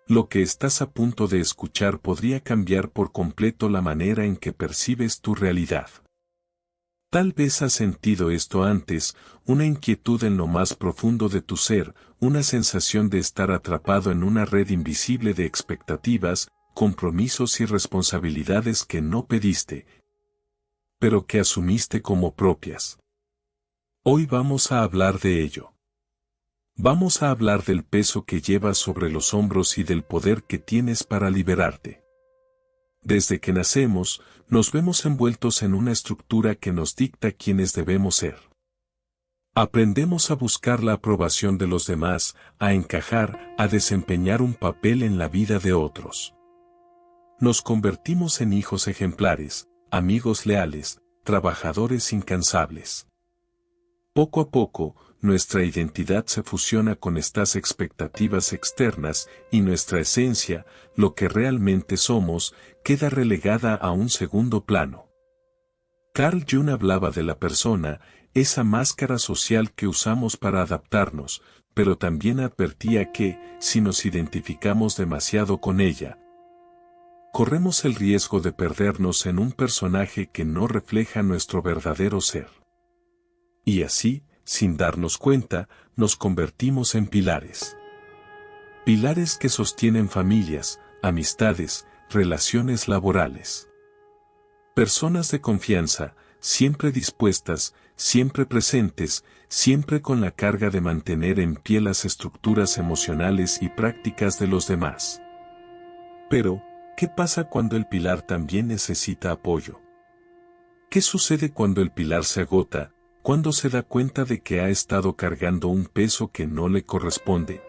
Lo que estás a punto de escuchar podría cambiar por completo la manera en que percibes tu realidad. Tal vez has sentido esto antes, una inquietud en lo más profundo de tu ser, una sensación de estar atrapado en una red invisible de expectativas, compromisos y responsabilidades que no pediste, pero que asumiste como propias. Hoy vamos a hablar de ello. Vamos a hablar del peso que llevas sobre los hombros y del poder que tienes para liberarte. Desde que nacemos, nos vemos envueltos en una estructura que nos dicta quiénes debemos ser. Aprendemos a buscar la aprobación de los demás, a encajar, a desempeñar un papel en la vida de otros. Nos convertimos en hijos ejemplares, amigos leales, trabajadores incansables. Poco a poco, nuestra identidad se fusiona con estas expectativas externas y nuestra esencia, lo que realmente somos, queda relegada a un segundo plano. Carl Jung hablaba de la persona, esa máscara social que usamos para adaptarnos, pero también advertía que, si nos identificamos demasiado con ella, corremos el riesgo de perdernos en un personaje que no refleja nuestro verdadero ser. Y así, sin darnos cuenta, nos convertimos en pilares. Pilares que sostienen familias, amistades, relaciones laborales. Personas de confianza, siempre dispuestas, siempre presentes, siempre con la carga de mantener en pie las estructuras emocionales y prácticas de los demás. Pero, ¿qué pasa cuando el pilar también necesita apoyo? ¿Qué sucede cuando el pilar se agota, cuando se da cuenta de que ha estado cargando un peso que no le corresponde?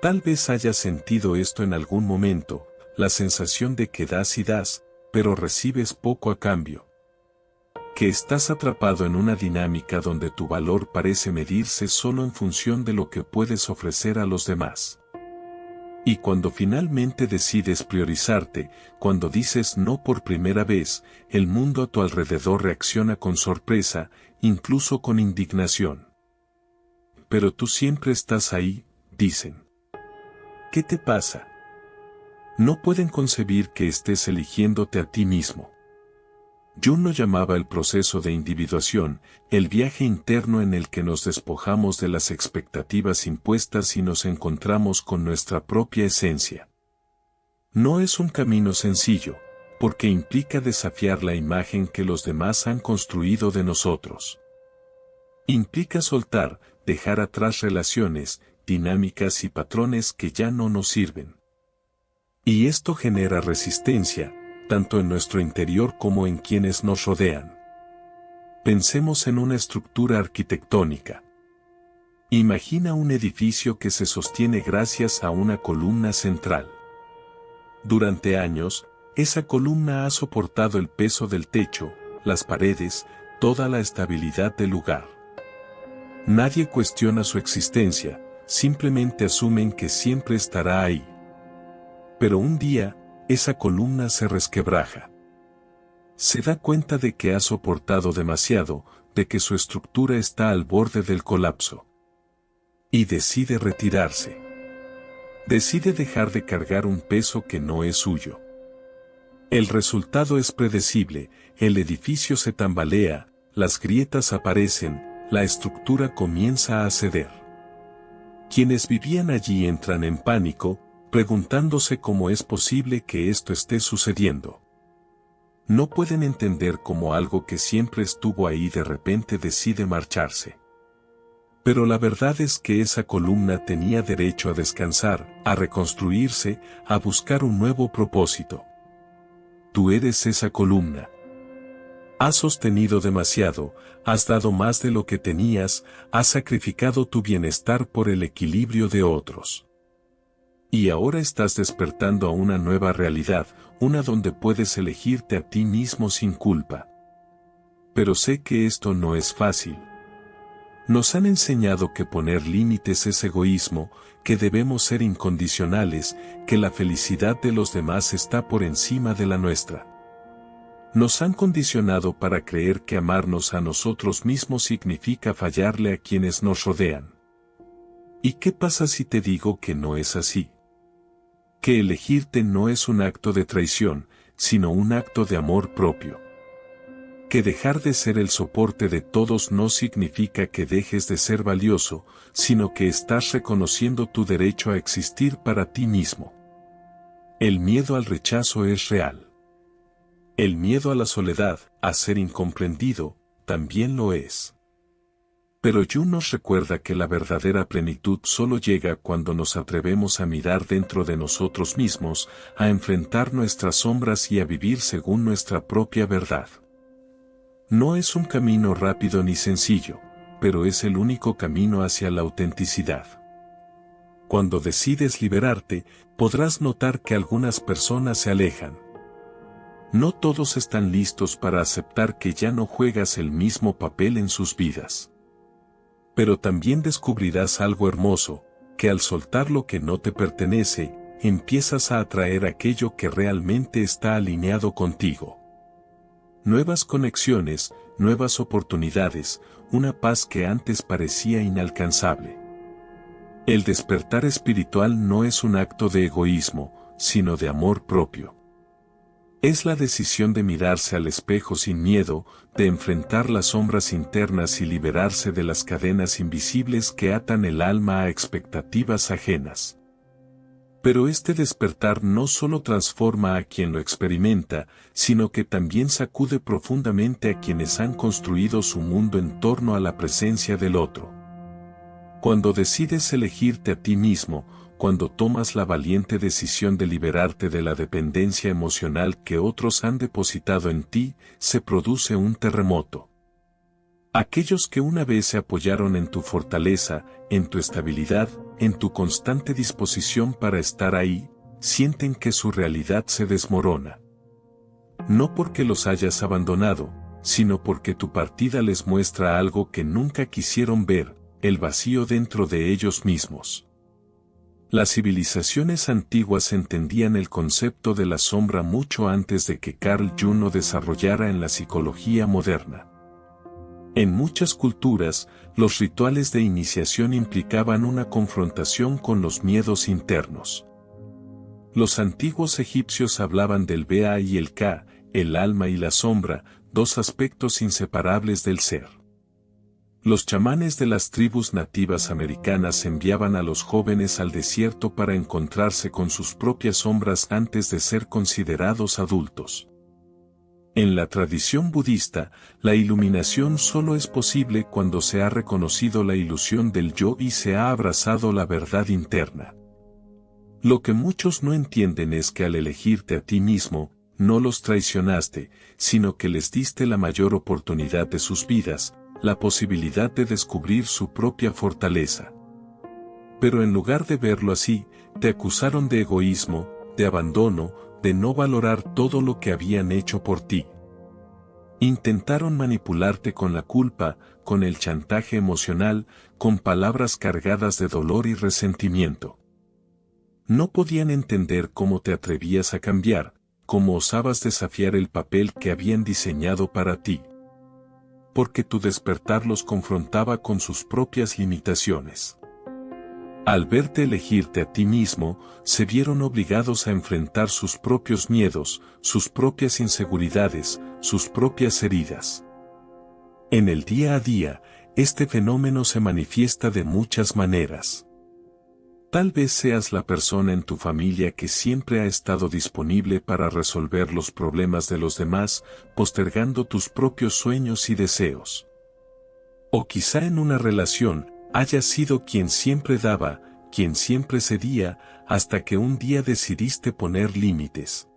Tal vez hayas sentido esto en algún momento, la sensación de que das y das, pero recibes poco a cambio. Que estás atrapado en una dinámica donde tu valor parece medirse solo en función de lo que puedes ofrecer a los demás. Y cuando finalmente decides priorizarte, cuando dices no por primera vez, el mundo a tu alrededor reacciona con sorpresa, incluso con indignación. Pero tú siempre estás ahí, dicen. ¿Qué te pasa? No pueden concebir que estés eligiéndote a ti mismo. Jung lo llamaba el proceso de individuación, el viaje interno en el que nos despojamos de las expectativas impuestas y nos encontramos con nuestra propia esencia. No es un camino sencillo, porque implica desafiar la imagen que los demás han construido de nosotros. Implica soltar, dejar atrás relaciones, dinámicas y patrones que ya no nos sirven. Y esto genera resistencia, tanto en nuestro interior como en quienes nos rodean. Pensemos en una estructura arquitectónica. Imagina un edificio que se sostiene gracias a una columna central. Durante años, esa columna ha soportado el peso del techo, las paredes, toda la estabilidad del lugar. Nadie cuestiona su existencia, simplemente asumen que siempre estará ahí. Pero un día, esa columna se resquebraja. Se da cuenta de que ha soportado demasiado, de que su estructura está al borde del colapso. Y decide retirarse. Decide dejar de cargar un peso que no es suyo. El resultado es predecible, el edificio se tambalea, las grietas aparecen, la estructura comienza a ceder. Quienes vivían allí entran en pánico, preguntándose cómo es posible que esto esté sucediendo. No pueden entender cómo algo que siempre estuvo ahí de repente decide marcharse. Pero la verdad es que esa columna tenía derecho a descansar, a reconstruirse, a buscar un nuevo propósito. Tú eres esa columna. Has sostenido demasiado, has dado más de lo que tenías, has sacrificado tu bienestar por el equilibrio de otros. Y ahora estás despertando a una nueva realidad, una donde puedes elegirte a ti mismo sin culpa. Pero sé que esto no es fácil. Nos han enseñado que poner límites es egoísmo, que debemos ser incondicionales, que la felicidad de los demás está por encima de la nuestra. Nos han condicionado para creer que amarnos a nosotros mismos significa fallarle a quienes nos rodean. ¿Y qué pasa si te digo que no es así? que elegirte no es un acto de traición, sino un acto de amor propio. Que dejar de ser el soporte de todos no significa que dejes de ser valioso, sino que estás reconociendo tu derecho a existir para ti mismo. El miedo al rechazo es real. El miedo a la soledad, a ser incomprendido, también lo es. Pero Jung nos recuerda que la verdadera plenitud solo llega cuando nos atrevemos a mirar dentro de nosotros mismos, a enfrentar nuestras sombras y a vivir según nuestra propia verdad. No es un camino rápido ni sencillo, pero es el único camino hacia la autenticidad. Cuando decides liberarte, podrás notar que algunas personas se alejan. No todos están listos para aceptar que ya no juegas el mismo papel en sus vidas. Pero también descubrirás algo hermoso, que al soltar lo que no te pertenece, empiezas a atraer aquello que realmente está alineado contigo. Nuevas conexiones, nuevas oportunidades, una paz que antes parecía inalcanzable. El despertar espiritual no es un acto de egoísmo, sino de amor propio. Es la decisión de mirarse al espejo sin miedo, de enfrentar las sombras internas y liberarse de las cadenas invisibles que atan el alma a expectativas ajenas. Pero este despertar no solo transforma a quien lo experimenta, sino que también sacude profundamente a quienes han construido su mundo en torno a la presencia del otro. Cuando decides elegirte a ti mismo, cuando tomas la valiente decisión de liberarte de la dependencia emocional que otros han depositado en ti, se produce un terremoto. Aquellos que una vez se apoyaron en tu fortaleza, en tu estabilidad, en tu constante disposición para estar ahí, sienten que su realidad se desmorona. No porque los hayas abandonado, sino porque tu partida les muestra algo que nunca quisieron ver, el vacío dentro de ellos mismos. Las civilizaciones antiguas entendían el concepto de la sombra mucho antes de que Carl Jung lo desarrollara en la psicología moderna. En muchas culturas, los rituales de iniciación implicaban una confrontación con los miedos internos. Los antiguos egipcios hablaban del Ba y el Ka, el alma y la sombra, dos aspectos inseparables del ser. Los chamanes de las tribus nativas americanas enviaban a los jóvenes al desierto para encontrarse con sus propias sombras antes de ser considerados adultos. En la tradición budista, la iluminación solo es posible cuando se ha reconocido la ilusión del yo y se ha abrazado la verdad interna. Lo que muchos no entienden es que al elegirte a ti mismo, no los traicionaste, sino que les diste la mayor oportunidad de sus vidas, la posibilidad de descubrir su propia fortaleza. Pero en lugar de verlo así, te acusaron de egoísmo, de abandono, de no valorar todo lo que habían hecho por ti. Intentaron manipularte con la culpa, con el chantaje emocional, con palabras cargadas de dolor y resentimiento. No podían entender cómo te atrevías a cambiar, cómo osabas desafiar el papel que habían diseñado para ti. Porque tu despertar los confrontaba con sus propias limitaciones. Al verte elegirte a ti mismo, se vieron obligados a enfrentar sus propios miedos, sus propias inseguridades, sus propias heridas. En el día a día, este fenómeno se manifiesta de muchas maneras. Tal vez seas la persona en tu familia que siempre ha estado disponible para resolver los problemas de los demás, postergando tus propios sueños y deseos. O quizá en una relación, hayas sido quien siempre daba, quien siempre cedía, hasta que un día decidiste poner límites.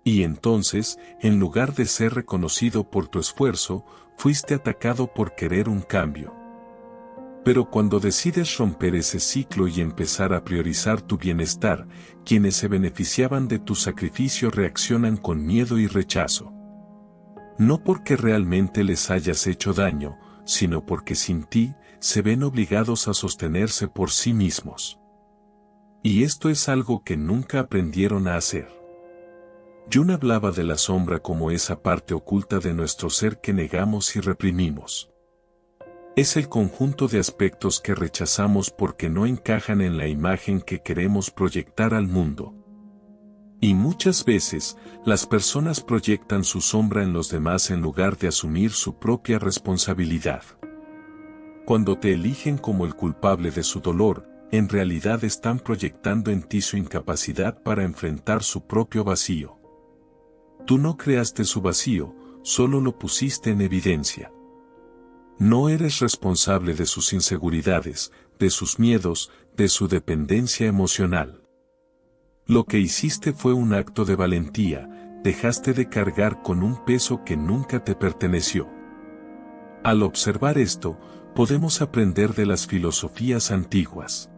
Y entonces, en lugar de ser reconocido por tu esfuerzo, fuiste atacado por querer un cambio. Pero cuando decides romper ese ciclo y empezar a priorizar tu bienestar, quienes se beneficiaban de tu sacrificio reaccionan con miedo y rechazo. No porque realmente les hayas hecho daño, sino porque sin ti, se ven obligados a sostenerse por sí mismos. Y esto es algo que nunca aprendieron a hacer. Jung hablaba de la sombra como esa parte oculta de nuestro ser que negamos y reprimimos. Es el conjunto de aspectos que rechazamos porque no encajan en la imagen que queremos proyectar al mundo. Y muchas veces, las personas proyectan su sombra en los demás en lugar de asumir su propia responsabilidad. Cuando te eligen como el culpable de su dolor, en realidad están proyectando en ti su incapacidad para enfrentar su propio vacío. Tú no creaste su vacío, solo lo pusiste en evidencia. No eres responsable de sus inseguridades, de sus miedos, de su dependencia emocional. Lo que hiciste fue un acto de valentía, dejaste de cargar con un peso que nunca te perteneció. Al observar esto, podemos aprender de las filosofías antiguas.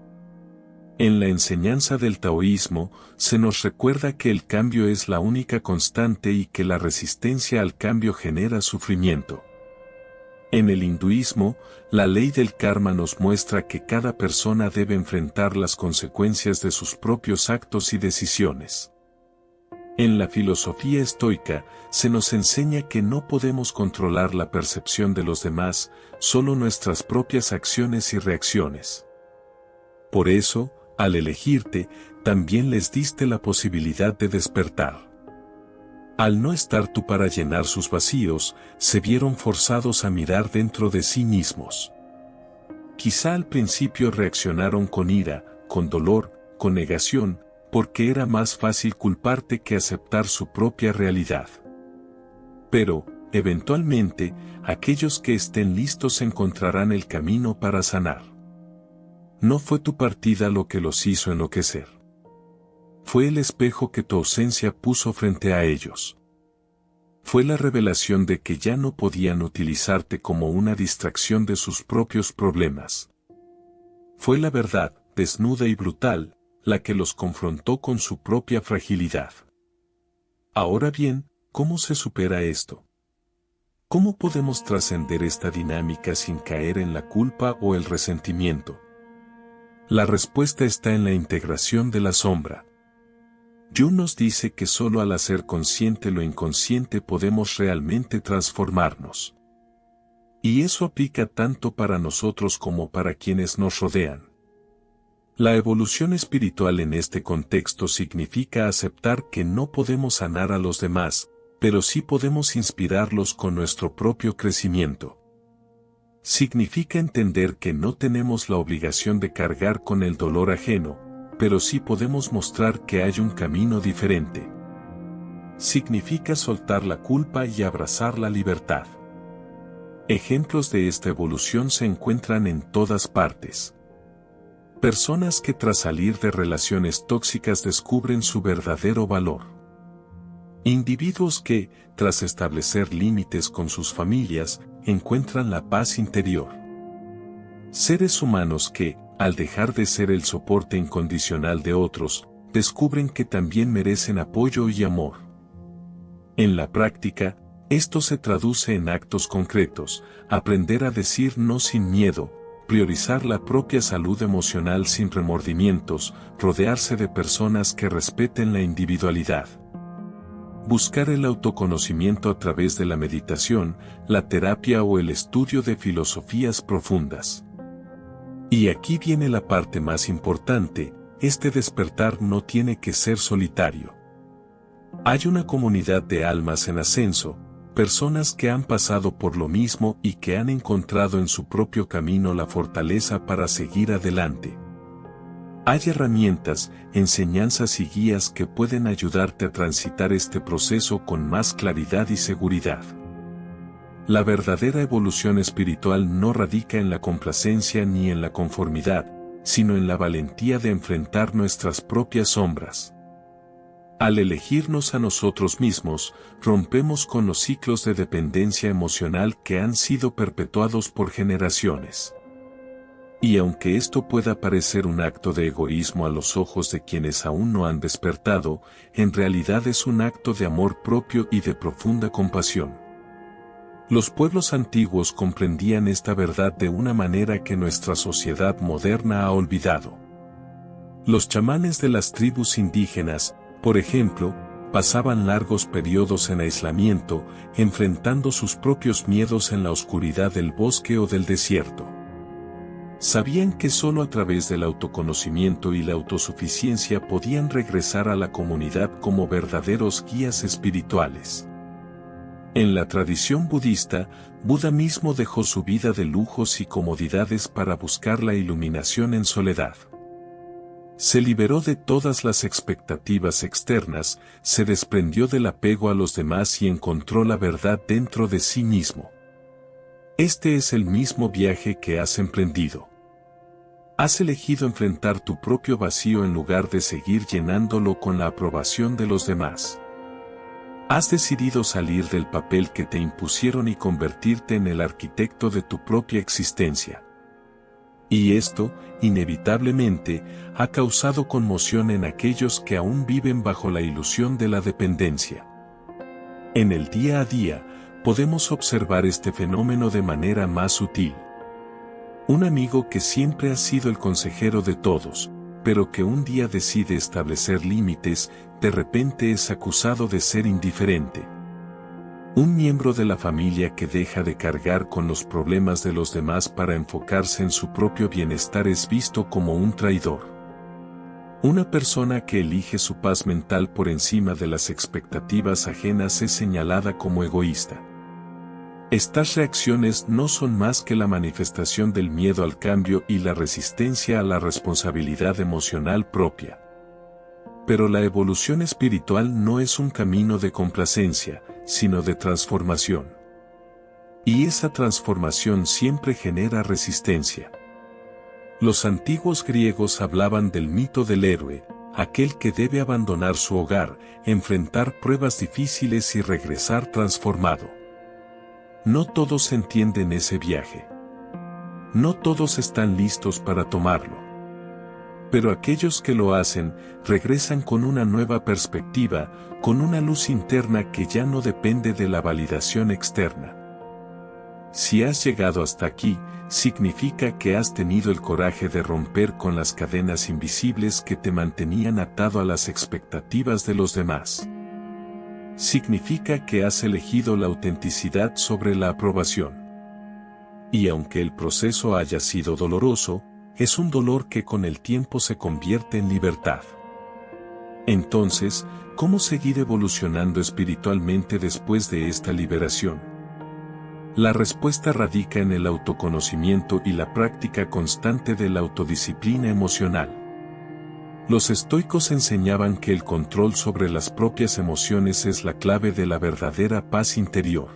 En la enseñanza del taoísmo, se nos recuerda que el cambio es la única constante y que la resistencia al cambio genera sufrimiento. En el hinduismo, la ley del karma nos muestra que cada persona debe enfrentar las consecuencias de sus propios actos y decisiones. En la filosofía estoica, se nos enseña que no podemos controlar la percepción de los demás, solo nuestras propias acciones y reacciones. Por eso, al elegirte, también les diste la posibilidad de despertar. Al no estar tú para llenar sus vacíos, se vieron forzados a mirar dentro de sí mismos. Quizá al principio reaccionaron con ira, con dolor, con negación, porque era más fácil culparte que aceptar su propia realidad. Pero, eventualmente, aquellos que estén listos encontrarán el camino para sanar. No fue tu partida lo que los hizo enloquecer. Fue el espejo que tu ausencia puso frente a ellos. Fue la revelación de que ya no podían utilizarte como una distracción de sus propios problemas. Fue la verdad, desnuda y brutal, la que los confrontó con su propia fragilidad. Ahora bien, ¿cómo se supera esto? ¿Cómo podemos trascender esta dinámica sin caer en la culpa o el resentimiento? La respuesta está en la integración de la sombra. Jung nos dice que solo al hacer consciente lo inconsciente podemos realmente transformarnos. Y eso aplica tanto para nosotros como para quienes nos rodean. La evolución espiritual en este contexto significa aceptar que no podemos sanar a los demás, pero sí podemos inspirarlos con nuestro propio crecimiento. Significa entender que no tenemos la obligación de cargar con el dolor ajeno, pero sí podemos mostrar que hay un camino diferente. Significa soltar la culpa y abrazar la libertad. Ejemplos de esta evolución se encuentran en todas partes. Personas que tras salir de relaciones tóxicas descubren su verdadero valor. Individuos que, tras establecer límites con sus familias, encuentran la paz interior. Seres humanos que, al dejar de ser el soporte incondicional de otros, descubren que también merecen apoyo y amor. En la práctica, esto se traduce en actos concretos: aprender a decir no sin miedo, priorizar la propia salud emocional sin remordimientos, rodearse de personas que respeten la individualidad. Buscar el autoconocimiento a través de la meditación, la terapia o el estudio de filosofías profundas. Y aquí viene la parte más importante: este despertar no tiene que ser solitario. Hay una comunidad de almas en ascenso, personas que han pasado por lo mismo y que han encontrado en su propio camino la fortaleza para seguir adelante. Hay herramientas, enseñanzas y guías que pueden ayudarte a transitar este proceso con más claridad y seguridad. La verdadera evolución espiritual no radica en la complacencia ni en la conformidad, sino en la valentía de enfrentar nuestras propias sombras. Al elegirnos a nosotros mismos, rompemos con los ciclos de dependencia emocional que han sido perpetuados por generaciones. Y aunque esto pueda parecer un acto de egoísmo a los ojos de quienes aún no han despertado, en realidad es un acto de amor propio y de profunda compasión. Los pueblos antiguos comprendían esta verdad de una manera que nuestra sociedad moderna ha olvidado. Los chamanes de las tribus indígenas, por ejemplo, pasaban largos periodos en aislamiento, enfrentando sus propios miedos en la oscuridad del bosque o del desierto. Sabían que solo a través del autoconocimiento y la autosuficiencia podían regresar a la comunidad como verdaderos guías espirituales. En la tradición budista, Buda mismo dejó su vida de lujos y comodidades para buscar la iluminación en soledad. Se liberó de todas las expectativas externas, se desprendió del apego a los demás y encontró la verdad dentro de sí mismo. Este es el mismo viaje que has emprendido. Has elegido enfrentar tu propio vacío en lugar de seguir llenándolo con la aprobación de los demás. Has decidido salir del papel que te impusieron y convertirte en el arquitecto de tu propia existencia. Y esto, inevitablemente, ha causado conmoción en aquellos que aún viven bajo la ilusión de la dependencia. En el día a día, podemos observar este fenómeno de manera más sutil. Un amigo que siempre ha sido el consejero de todos, pero que un día decide establecer límites, de repente es acusado de ser indiferente. Un miembro de la familia que deja de cargar con los problemas de los demás para enfocarse en su propio bienestar es visto como un traidor. Una persona que elige su paz mental por encima de las expectativas ajenas es señalada como egoísta. Estas reacciones no son más que la manifestación del miedo al cambio y la resistencia a la responsabilidad emocional propia. Pero la evolución espiritual no es un camino de complacencia, sino de transformación. Y esa transformación siempre genera resistencia. Los antiguos griegos hablaban del mito del héroe, aquel que debe abandonar su hogar, enfrentar pruebas difíciles y regresar transformado. No todos entienden ese viaje. No todos están listos para tomarlo. Pero aquellos que lo hacen, regresan con una nueva perspectiva, con una luz interna que ya no depende de la validación externa. Si has llegado hasta aquí, significa que has tenido el coraje de romper con las cadenas invisibles que te mantenían atado a las expectativas de los demás. Significa que has elegido la autenticidad sobre la aprobación. Y aunque el proceso haya sido doloroso, es un dolor que con el tiempo se convierte en libertad. Entonces, ¿cómo seguir evolucionando espiritualmente después de esta liberación? La respuesta radica en el autoconocimiento y la práctica constante de la autodisciplina emocional. Los estoicos enseñaban que el control sobre las propias emociones es la clave de la verdadera paz interior.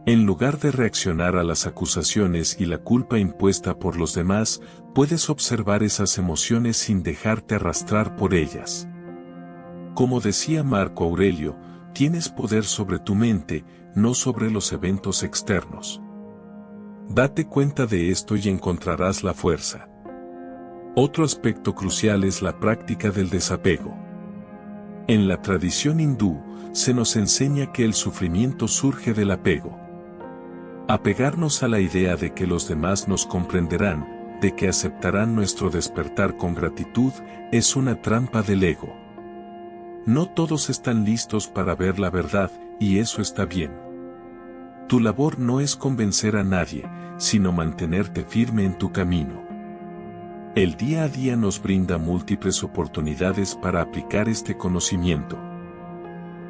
En lugar de reaccionar a las acusaciones y la culpa impuesta por los demás, puedes observar esas emociones sin dejarte arrastrar por ellas. Como decía Marco Aurelio, tienes poder sobre tu mente, no sobre los eventos externos. Date cuenta de esto y encontrarás la fuerza. Otro aspecto crucial es la práctica del desapego. En la tradición hindú, se nos enseña que el sufrimiento surge del apego. Apegarnos a la idea de que los demás nos comprenderán, de que aceptarán nuestro despertar con gratitud, es una trampa del ego. No todos están listos para ver la verdad, y eso está bien. Tu labor no es convencer a nadie, sino mantenerte firme en tu camino. El día a día nos brinda múltiples oportunidades para aplicar este conocimiento.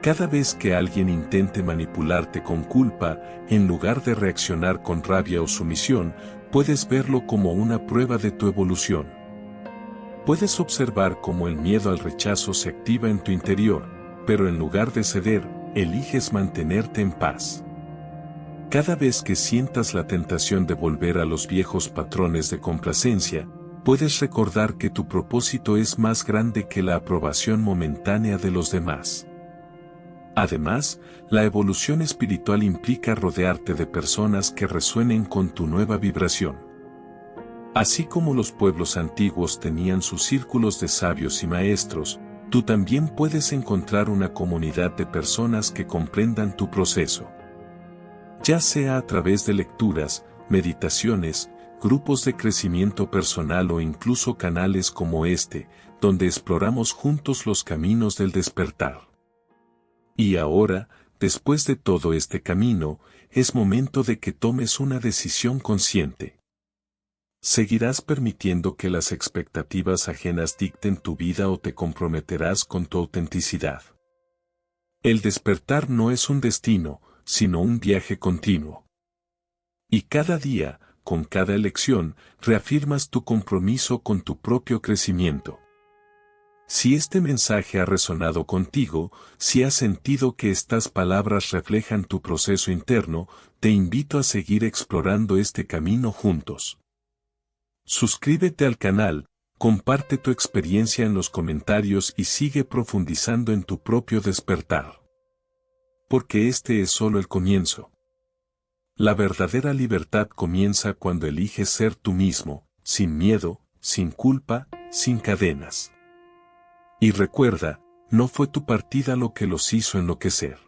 Cada vez que alguien intente manipularte con culpa, en lugar de reaccionar con rabia o sumisión, puedes verlo como una prueba de tu evolución. Puedes observar cómo el miedo al rechazo se activa en tu interior, pero en lugar de ceder, eliges mantenerte en paz. Cada vez que sientas la tentación de volver a los viejos patrones de complacencia, puedes recordar que tu propósito es más grande que la aprobación momentánea de los demás. Además, la evolución espiritual implica rodearte de personas que resuenen con tu nueva vibración. Así como los pueblos antiguos tenían sus círculos de sabios y maestros, tú también puedes encontrar una comunidad de personas que comprendan tu proceso. Ya sea a través de lecturas, meditaciones, grupos de crecimiento personal o incluso canales como este, donde exploramos juntos los caminos del despertar. Y ahora, después de todo este camino, es momento de que tomes una decisión consciente. ¿Seguirás permitiendo que las expectativas ajenas dicten tu vida o te comprometerás con tu autenticidad? El despertar no es un destino, sino un viaje continuo. Y cada día, con cada elección, reafirmas tu compromiso con tu propio crecimiento. Si este mensaje ha resonado contigo, si has sentido que estas palabras reflejan tu proceso interno, te invito a seguir explorando este camino juntos. Suscríbete al canal, comparte tu experiencia en los comentarios y sigue profundizando en tu propio despertar. Porque este es solo el comienzo. La verdadera libertad comienza cuando eliges ser tú mismo, sin miedo, sin culpa, sin cadenas. Y recuerda, no fue tu partida lo que los hizo enloquecer.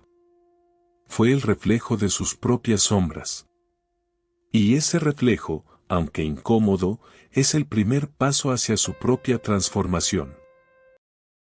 Fue el reflejo de sus propias sombras. Y ese reflejo, aunque incómodo, es el primer paso hacia su propia transformación.